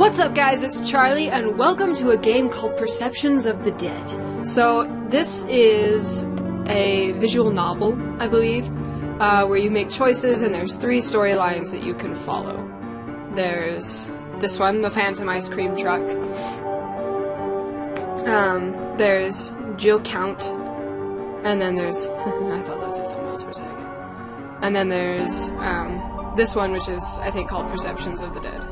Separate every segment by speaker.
Speaker 1: What's up, guys? It's Charlie, and welcome to a game called Perceptions of the Dead. So, this is a visual novel, I believe, where you make choices, and there's 3 storylines that you can follow. There's this one, the Phantom Ice Cream Truck. There's Jill Count, and then there's... I thought that said something else for a second. And then there's this one, which is, I think, called Perceptions of the Dead.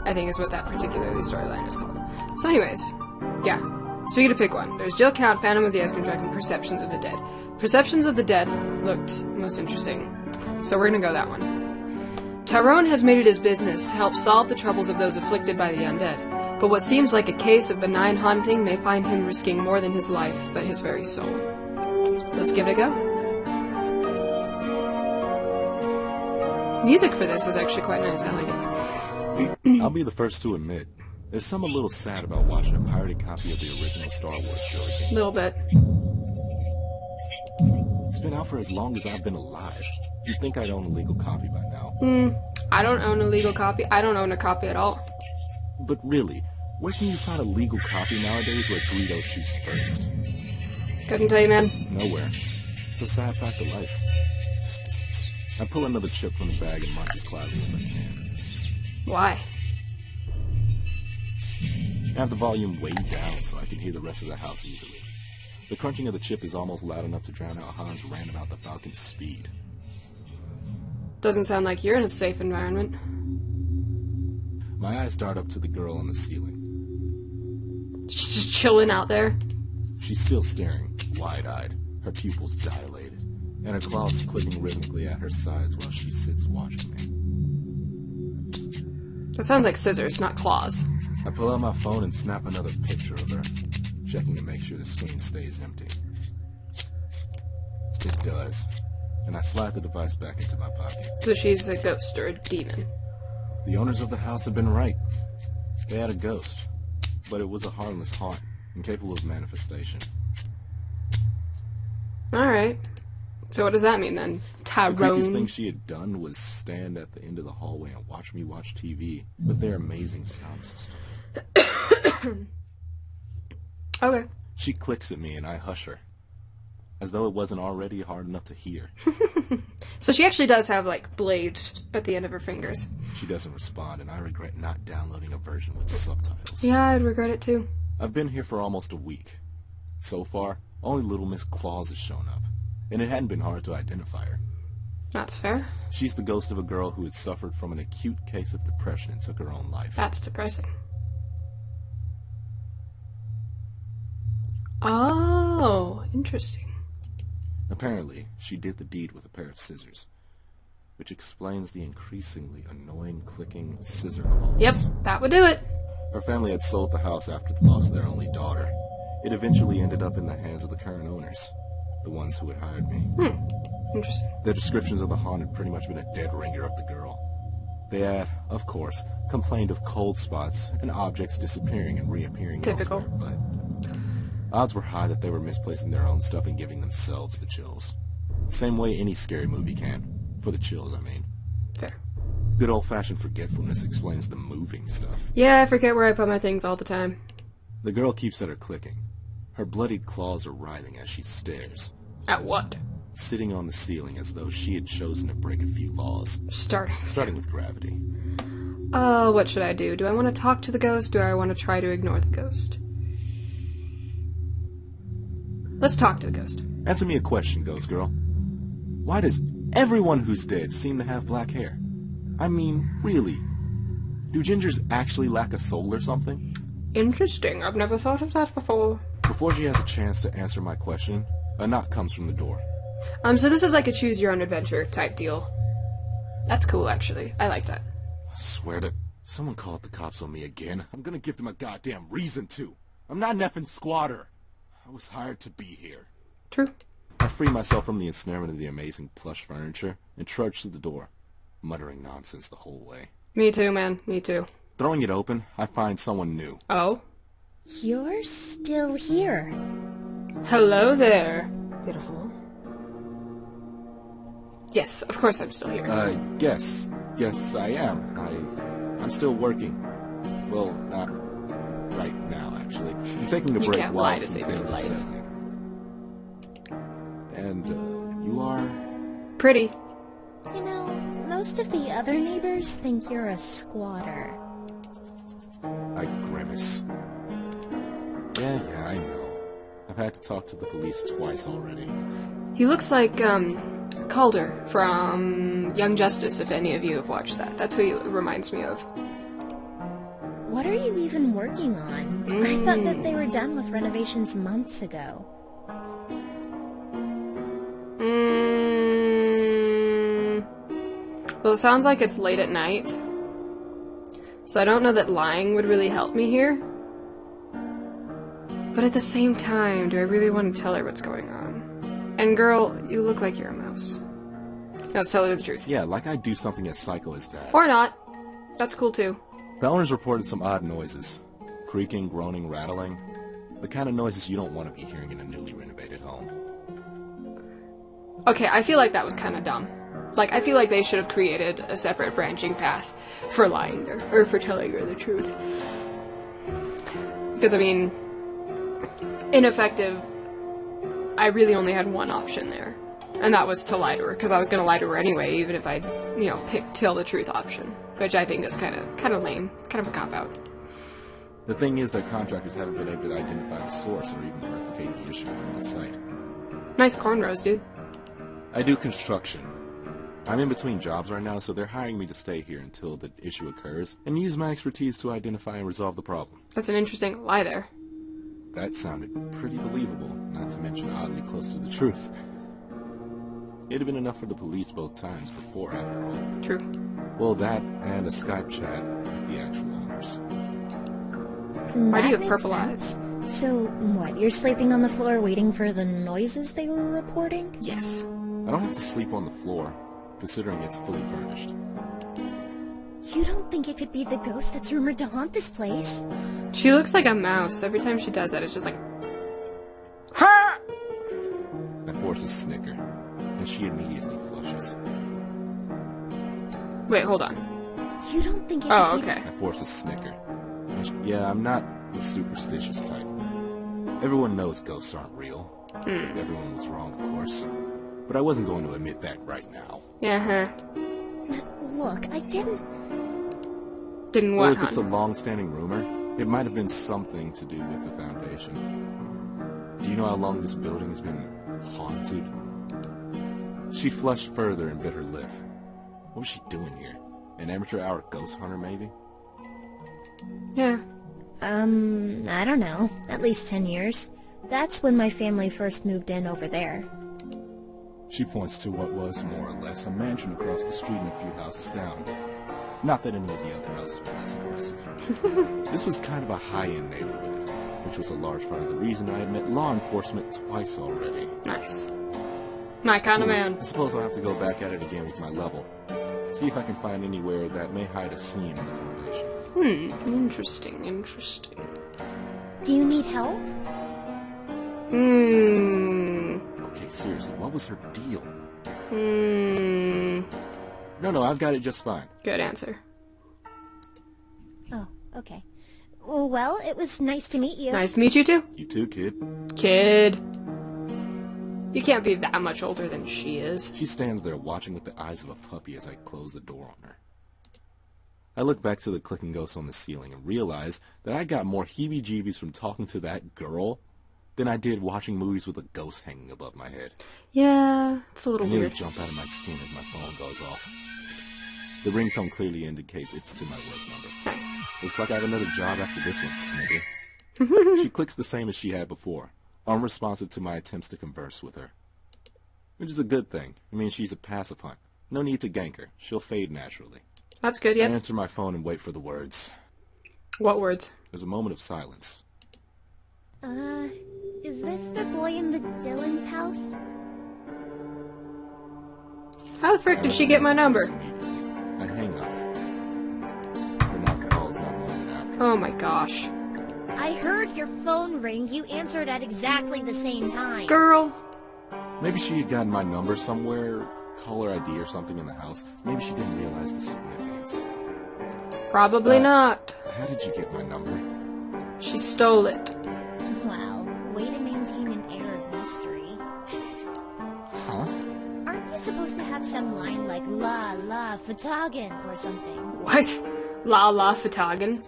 Speaker 1: I think is what that particularly storyline is called. So anyways, yeah. So you get to pick one. There's Jill Count, Phantom of the Ice Cream Truck, and Perceptions of the Dead. Perceptions of the Dead looked most interesting, so we're gonna go that one. Tyrone has made it his business to help solve the troubles of those afflicted by the undead, but what seems like a case of benign haunting may find him risking more than his life, but his very soul. Let's give it a go. Music for this is actually quite nice, I like it.
Speaker 2: I'll be the first to admit, there's something a little sad about watching a pirated copy of the original Star Wars trilogy.
Speaker 1: A little bit.
Speaker 2: It's been out for as long as I've been alive. You'd think I'd own a legal copy by now.
Speaker 1: I don't own a legal copy. I don't own a copy at all.
Speaker 2: But really, where can you find a legal copy nowadays where Greedo shoots first?
Speaker 1: Couldn't tell you, man.
Speaker 2: Nowhere. It's a sad fact of life. I pull another chip from the bag and march as quietly as I can.
Speaker 1: Why?
Speaker 2: Have the volume way down so I can hear the rest of the house easily. The crunching of the chip is almost loud enough to drown out Han's rant about the Falcon's speed.
Speaker 1: Doesn't sound like you're in a safe environment.
Speaker 2: My eyes dart up to the girl on the ceiling.
Speaker 1: Just chilling out there.
Speaker 2: She's still staring, wide-eyed, her pupils dilated, and her claws clicking rhythmically at her sides while she sits watching me.
Speaker 1: It sounds like scissors, not claws.
Speaker 2: I pull out my phone and snap another picture of her, checking to make sure the screen stays empty. It does, and I slide the device back into my pocket.
Speaker 1: So she's a ghost or a demon.
Speaker 2: The owners of the house had been right. They had a ghost, but it was a harmless haunt, incapable of manifestation.
Speaker 1: Alright. So what does that mean then? Tyrone?
Speaker 2: The creepiest thing she had done was stand at the end of the hallway and watch me watch TV with their amazing sound system.
Speaker 1: Okay.
Speaker 2: She clicks at me and I hush her, as though it wasn't already hard enough to hear.
Speaker 1: So she actually does have, like, blades at the end of her fingers.
Speaker 2: She doesn't respond, and I regret not downloading a version with subtitles.
Speaker 1: Yeah, I'd regret it too.
Speaker 2: I've been here for almost a week. So far, only Little Miss Claus has shown up, and it hadn't been hard to identify her.
Speaker 1: That's fair.
Speaker 2: She's the ghost of a girl who had suffered from an acute case of depression and took her own life.
Speaker 1: That's depressing. Oh, interesting.
Speaker 2: Apparently, she did the deed with a pair of scissors, which explains the increasingly annoying clicking scissor claws.
Speaker 1: Yep, that would do it.
Speaker 2: Her family had sold the house after the loss of their only daughter. It eventually ended up in the hands of the current owners, the ones who had hired me.
Speaker 1: Interesting.
Speaker 2: Their descriptions of the haunt had pretty much been a dead ringer of the girl. They had, of course, complained of cold spots and objects disappearing and reappearing
Speaker 1: Typical.
Speaker 2: elsewhere, but odds were high that they were misplacing their own stuff and giving themselves the chills. Same way any scary movie can. For the chills, I mean.
Speaker 1: Fair.
Speaker 2: Good old-fashioned forgetfulness explains the moving stuff.
Speaker 1: Yeah, I forget where I put my things all the time.
Speaker 2: The girl keeps at her clicking. Her bloodied claws are writhing as she stares.
Speaker 1: At what?
Speaker 2: Sitting on the ceiling as though she had chosen to break a few laws. Starting with gravity.
Speaker 1: What should I do? Do I want to talk to the ghost, or do I want to try to ignore the ghost? Let's talk to the ghost.
Speaker 2: Answer me a question, ghost girl. Why does everyone who's dead seem to have black hair? I mean, really? Do gingers actually lack a soul or something?
Speaker 1: Interesting. I've never thought of that before.
Speaker 2: Before she has a chance to answer my question, a knock comes from the door.
Speaker 1: So this is like a choose-your-own-adventure type deal. That's cool, actually. I like that.
Speaker 2: I swear to... Someone called the cops on me again. I'm gonna give them a goddamn reason to. I'm not an effing squatter. I was hired to be here.
Speaker 1: True.
Speaker 2: I free myself from the ensnarement of the amazing plush furniture and trudge to the door, muttering nonsense the whole way.
Speaker 1: Me too, man. Me too.
Speaker 2: Throwing it open, I find someone new.
Speaker 1: Oh?
Speaker 3: You're still here.
Speaker 1: Hello there. Beautiful. Yes, of course I'm still here.
Speaker 2: Yes, I am. I'm still working. Well, not right now, actually. I'm taking a
Speaker 1: You
Speaker 2: break
Speaker 1: can't
Speaker 2: while
Speaker 1: lie to
Speaker 2: some
Speaker 1: save your
Speaker 2: things are
Speaker 1: life.
Speaker 2: settling. And, you are?
Speaker 1: Pretty.
Speaker 3: You know, most of the other neighbors think you're a squatter.
Speaker 2: I grimace. Yeah, I know. I've had to talk to the police twice already.
Speaker 1: He looks like, Calder from Young Justice, if any of you have watched that. That's who he reminds me of.
Speaker 3: What are you even working on? I thought that they were done with renovations months ago.
Speaker 1: Well, it sounds like it's late at night. So I don't know that lying would really help me here. But at the same time, do I really want to tell her what's going on? And girl, you look like you're a mouse. No, tell her the truth.
Speaker 2: Yeah, like I'd do something as psycho as that.
Speaker 1: Or not. That's cool too.
Speaker 2: The owners reported some odd noises. Creaking, groaning, rattling. The kind of noises you don't want to be hearing in a newly renovated home.
Speaker 1: Okay, I feel like that was kind of dumb. Like, I feel like they should have created a separate branching path for lying her, or for telling her the truth. Because, I mean, ineffective, I really only had one option there. And that was to lie to her, because I was going to lie to her anyway, even if I'd, picked tell the truth option. Which I think is kind of lame. It's kind of a cop-out.
Speaker 2: The thing is that contractors haven't been able to identify the source or even replicate the issue on site.
Speaker 1: Nice cornrows, dude.
Speaker 2: I do construction. I'm in between jobs right now, so they're hiring me to stay here until the issue occurs and use my expertise to identify and resolve the problem.
Speaker 1: That's an interesting lie there.
Speaker 2: That sounded pretty believable, not to mention oddly close to the truth. It'd have been enough for the police both times before, after all.
Speaker 1: True.
Speaker 2: Well, that and a Skype chat with the actual owners.
Speaker 1: Why do you
Speaker 3: That
Speaker 1: have purple
Speaker 3: makes
Speaker 1: eyes?
Speaker 3: sense. So, what, you're sleeping on the floor waiting for the noises they were reporting?
Speaker 1: Yes.
Speaker 2: I don't have to sleep on the floor, considering it's fully furnished.
Speaker 3: You don't think it could be the ghost that's rumored to haunt this place?
Speaker 1: She looks like a mouse. Every time she does that, it's just like... Ha!
Speaker 2: I force a snicker, and she immediately flushes.
Speaker 1: Wait, hold on.
Speaker 3: You don't think it
Speaker 1: Oh,
Speaker 3: could be
Speaker 1: okay.
Speaker 2: I force a snicker. And yeah, I'm not the superstitious type. Everyone knows ghosts aren't real. Everyone was wrong, of course. But I wasn't going to admit that right now.
Speaker 1: Yeah,
Speaker 3: Look, I didn't...
Speaker 1: Didn't
Speaker 2: Well,
Speaker 1: what,
Speaker 2: if it's a
Speaker 1: hon?
Speaker 2: long-standing rumor, it might have been something to do with the foundation. Do you know how long this building has been haunted? She flushed further and bit her lip. What was she doing here? An amateur hour ghost hunter, maybe?
Speaker 1: Yeah.
Speaker 3: I don't know. At least 10 years. That's when my family first moved in over there.
Speaker 2: She points to what was, more or less, a mansion across the street and a few houses down. Not that any of the other houses were less impressive. This was kind of a high-end neighborhood, which was a large part of the reason I had met law enforcement twice already.
Speaker 1: Nice. My kind of man.
Speaker 2: I suppose I'll have to go back at it again with my level. See if I can find anywhere that may hide a scene in the foundation.
Speaker 1: Interesting.
Speaker 3: Do you need help?
Speaker 2: Okay, seriously, what was her deal?
Speaker 1: Good
Speaker 2: No, I've got it just fine.
Speaker 1: answer.
Speaker 3: Oh, okay. Well, it was nice to meet you.
Speaker 1: Nice to meet you too.
Speaker 2: You too, kid.
Speaker 1: Kid. You can't be that much older than she is.
Speaker 2: She stands there watching with the eyes of a puppy as I close the door on her. I look back to the clicking ghost on the ceiling and realize that I got more heebie-jeebies from talking to that girl than I did watching movies with a ghost hanging above my head.
Speaker 1: Yeah, it's a
Speaker 2: I
Speaker 1: little
Speaker 2: nearly
Speaker 1: weird.
Speaker 2: jump out of my skin as my phone goes off. The ringtone clearly indicates it's to my work number.
Speaker 1: Nice.
Speaker 2: Looks like I have another job after this one, Snigger. She clicks the same as she had before, unresponsive to my attempts to converse with her. Which is a good thing. It means she's a passive hunt. No need to gank her. She'll fade naturally.
Speaker 1: That's good,
Speaker 2: I
Speaker 1: yep.
Speaker 2: answer my phone and wait for the words.
Speaker 1: What words?
Speaker 2: There's a moment of silence.
Speaker 3: Is this the boy in the Dylan's house?
Speaker 1: How the frick did she get my number?
Speaker 2: I hang up. The knock calls not a moment after.
Speaker 1: Oh my gosh.
Speaker 3: I heard your phone ring. You answered at exactly the same time.
Speaker 1: Girl.
Speaker 2: Maybe she had gotten my number somewhere, caller ID or something in the house. Maybe she didn't realize the significance.
Speaker 1: Probably not.
Speaker 2: I how did you get my number?
Speaker 1: She stole it.
Speaker 3: Well, way to maintain an air of mystery.
Speaker 2: Huh?
Speaker 3: Aren't you supposed to have some line like La La Fatagan or something?
Speaker 1: What? La La Fatagan?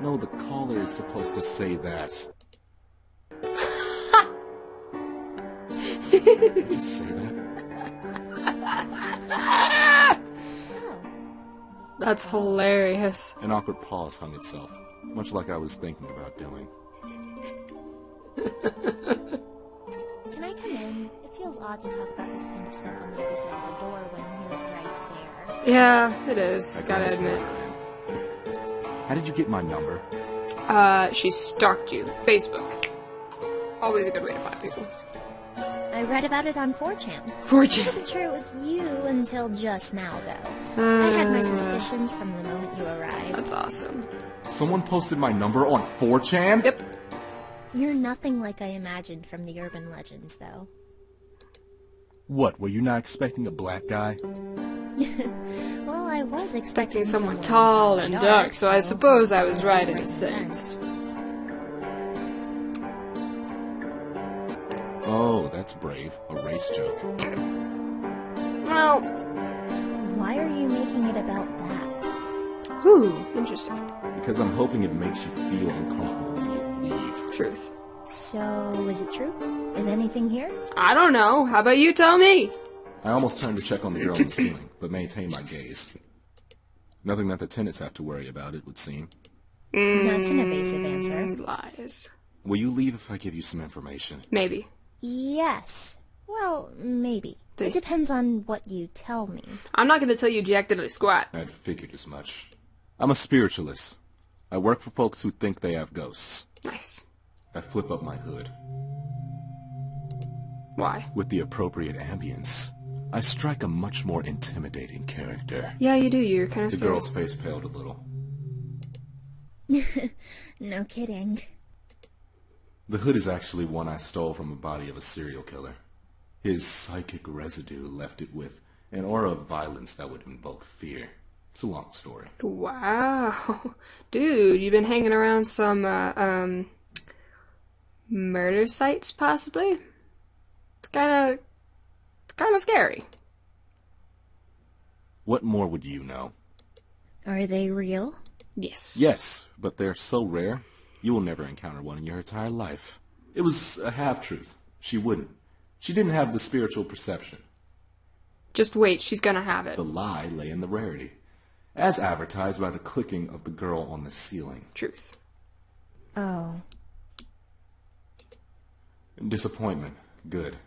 Speaker 2: No, the caller is supposed to say that. Did you say that?
Speaker 3: Oh,
Speaker 1: That's hilarious.
Speaker 2: An awkward pause hung itself, much like I was thinking about doing.
Speaker 3: can I come in? It feels odd to talk about this kind of stuff on the other side of the door when you're right there.
Speaker 1: Yeah, it is.
Speaker 2: I
Speaker 1: Gotta
Speaker 2: guess
Speaker 1: admit.
Speaker 2: later in. How did you get my number?
Speaker 1: She stalked you. Facebook. Always a good way to find people.
Speaker 3: I read about it on 4chan. I
Speaker 1: 4chan.
Speaker 3: wasn't sure it was you until just now, though. I had my suspicions from the moment you arrived.
Speaker 1: That's awesome.
Speaker 2: Someone posted my number on 4chan?
Speaker 1: Yep.
Speaker 3: You're nothing like I imagined from the urban legends, though.
Speaker 2: What, were you not expecting a black guy?
Speaker 3: Well, I was expecting
Speaker 1: Someone tall and dark, so I suppose I was right in a sense.
Speaker 2: Oh, that's brave. A race joke.
Speaker 1: Well,
Speaker 3: Why are you making it about that?
Speaker 1: ooh, interesting.
Speaker 2: Because I'm hoping it makes you feel uncomfortable when you leave.
Speaker 1: Truth.
Speaker 3: So, is it true? Is anything here?
Speaker 1: I don't know. How about you tell me?
Speaker 2: I almost turned to check on the girl on the ceiling, but maintained my gaze. Nothing that the tenants have to worry about, it would seem.
Speaker 3: That's an evasive answer.
Speaker 1: Lies.
Speaker 2: Will you leave if I give you some information?
Speaker 1: Maybe.
Speaker 3: Yes. Well, maybe.
Speaker 1: See.
Speaker 3: It depends on what you tell me.
Speaker 1: I'm not gonna tell you jack diddly squat.
Speaker 2: I'd figured as much. I'm a spiritualist. I work for folks who think they have ghosts.
Speaker 1: Nice.
Speaker 2: I flip up my hood.
Speaker 1: Why?
Speaker 2: With the appropriate ambience, I strike a much more intimidating character.
Speaker 1: Yeah, you do. You're kind of
Speaker 2: The
Speaker 1: scary.
Speaker 2: girl's face paled a little.
Speaker 3: No kidding.
Speaker 2: The hood is actually one I stole from the body of a serial killer. His psychic residue left it with an aura of violence that would invoke fear. It's a long story.
Speaker 1: Wow. Dude, you've been hanging around some, murder sites, possibly? It's kinda scary.
Speaker 2: What more would you know?
Speaker 3: Are they real?
Speaker 1: Yes.
Speaker 2: Yes, but they're so rare, you will never encounter one in your entire life. It was a half-truth. She wouldn't. She didn't have the spiritual perception.
Speaker 1: Just wait, she's gonna have it.
Speaker 2: The lie lay in the rarity, as advertised by the clicking of the girl on the ceiling.
Speaker 1: Truth.
Speaker 3: Oh.
Speaker 2: Disappointment. Good.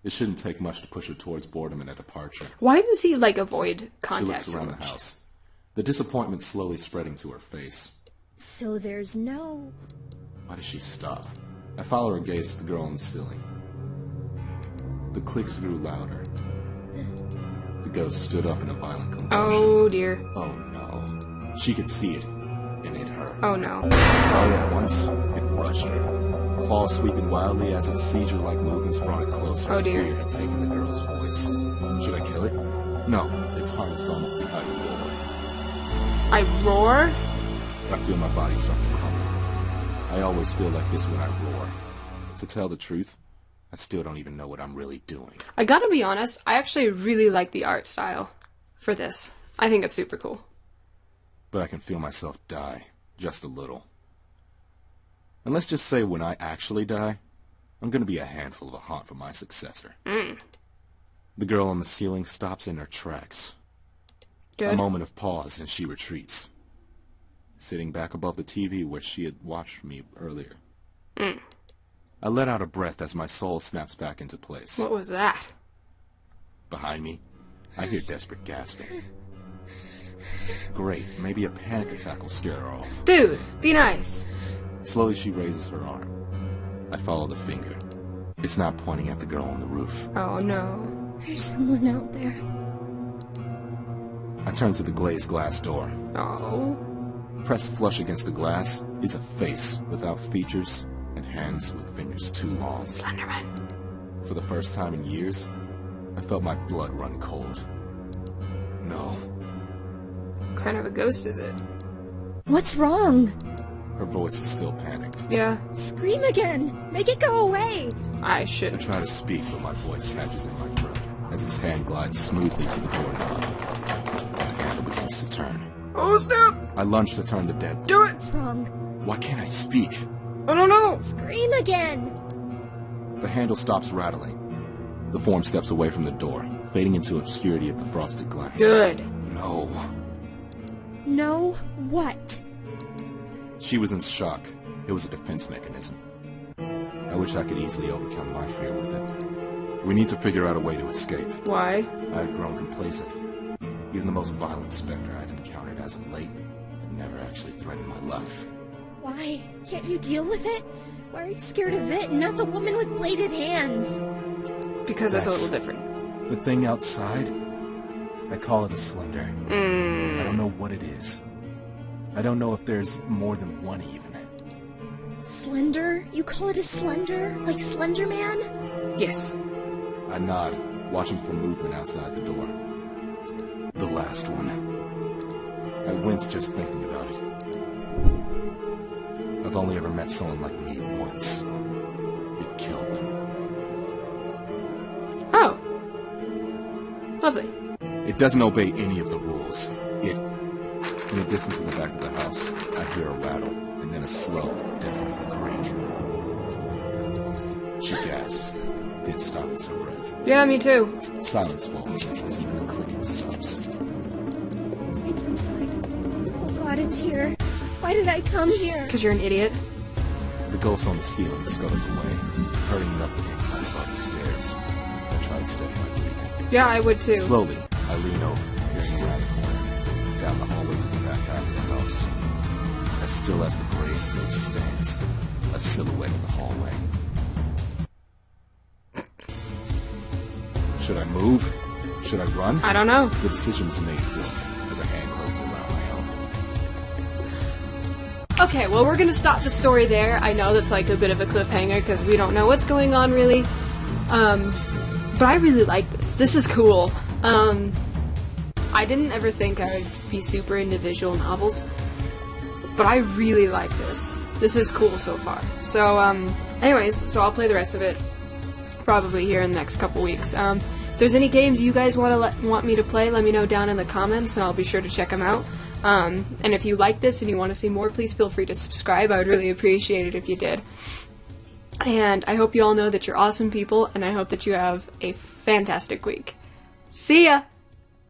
Speaker 2: It shouldn't take much to push her towards boredom and a departure.
Speaker 1: Why does he, avoid
Speaker 2: She
Speaker 1: contact
Speaker 2: looks
Speaker 1: so
Speaker 2: around
Speaker 1: much?
Speaker 2: the house. The disappointment slowly spreading to her face.
Speaker 3: So there's no...
Speaker 2: Why does she stop? I follow her gaze to the girl on the ceiling. The clicks grew louder. The ghost stood up in a violent convulsion.
Speaker 1: Oh, dear.
Speaker 2: Oh no. She could see it, and it hurt.
Speaker 1: Oh, no.
Speaker 2: All at once, it rushed her. Claws sweeping wildly as its seizure-like movements brought it closer.
Speaker 1: Oh, dear.
Speaker 2: Fear had taken the girl's voice. Should I kill it? No, it's harnessed on I roar.
Speaker 1: I roar?
Speaker 2: I feel my body start to crumble. I always feel like this when I roar. To tell the truth, I still don't even know what I'm really doing.
Speaker 1: I gotta be honest, I actually really like the art style for this. I think it's super cool.
Speaker 2: But I can feel myself die, just a little. And let's just say when I actually die, I'm gonna be a handful of a haunt for my successor. The girl on the ceiling stops in her tracks.
Speaker 1: Good.
Speaker 2: A moment of pause and she retreats. Sitting back above the TV where she had watched me earlier. I let out a breath as my soul snaps back into place.
Speaker 1: What was that?
Speaker 2: Behind me, I hear desperate gasping. Great, maybe a panic attack will scare her off.
Speaker 1: Dude, be nice.
Speaker 2: Slowly she raises her arm. I follow the finger. It's not pointing at the girl on the roof.
Speaker 1: Oh, no.
Speaker 3: There's someone out there.
Speaker 2: I turn to the glazed glass door.
Speaker 1: Oh.
Speaker 2: Pressed flush against the glass is a face without features and hands with fingers too long.
Speaker 1: Slenderman.
Speaker 2: For the first time in years, I felt my blood run cold. No,
Speaker 1: What kind of a ghost is it?
Speaker 3: What's wrong?
Speaker 2: Her voice is still panicked.
Speaker 1: Yeah,
Speaker 3: Scream again! Make it go away!
Speaker 1: I
Speaker 2: I
Speaker 1: should.
Speaker 2: try to speak, but my voice catches in my throat as its hand glides smoothly to the doorknob. The handle begins to turn.
Speaker 1: Oh, snap!
Speaker 2: I lunge to turn the dead.
Speaker 1: Do it!
Speaker 3: What's wrong?
Speaker 2: Why can't I speak?
Speaker 1: I don't know!
Speaker 3: Scream again!
Speaker 2: The handle stops rattling. The form steps away from the door, fading into obscurity of the frosted glass.
Speaker 1: Good.
Speaker 2: No.
Speaker 3: No, what?
Speaker 2: She was in shock. It was a defense mechanism. I wish I could easily overcome my fear with it. We need to figure out a way to escape.
Speaker 1: Why?
Speaker 2: I had grown complacent. Even the most violent specter I'd encountered as of late had never actually threatened my life.
Speaker 3: Why? Can't you deal with it? Why are you scared of it and not the woman with bladed hands?
Speaker 1: Because it's a
Speaker 2: That's-
Speaker 1: little different.
Speaker 2: The thing outside? I call it a slender. I don't know what it is. I don't know if there's more than one even.
Speaker 3: Slender? You call it a slender? Like Slender Man?
Speaker 1: Yes.
Speaker 2: I nod, watching for movement outside the door. The last one. I wince just thinking about it. I've only ever met someone like me once. It killed them.
Speaker 1: Oh. Lovely.
Speaker 2: It doesn't obey any of the rules. In the distance in the back of the house, I hear a rattle, and then a slow, deafening creak. She gasps, then stops her breath.
Speaker 1: Yeah, me too.
Speaker 2: Silence falls as even the clicking stops.
Speaker 3: It's inside. Oh god, it's here. Why did I come here?
Speaker 1: Because you're an idiot.
Speaker 2: The ghost on the ceiling scuttles away, hurrying up again climb up the stairs. I try to steady my breathing.
Speaker 1: Yeah, I would too.
Speaker 2: Slowly, I lean over, peering around the corner, down the hallway to the back half of the house. As still as the grave stands, a silhouette in the hallway. Should I move? Should I run?
Speaker 1: I don't know.
Speaker 2: The decision was made for me as a hand closed around my own.
Speaker 1: Okay, well, we're gonna stop the story there. I know that's like a bit of a cliffhanger because we don't know what's going on really. But I really like this. This is cool. I didn't ever think I would be super into visual novels, but I really like this. This is cool so far. So, anyways, so I'll play the rest of it probably here in the next couple weeks. If there's any games you guys want me to play, let me know down in the comments, and I'll be sure to check them out. And if you like this and you want to see more, please feel free to subscribe. I would really appreciate it if you did. And I hope you all know that you're awesome people, and I hope that you have a fantastic week. See ya!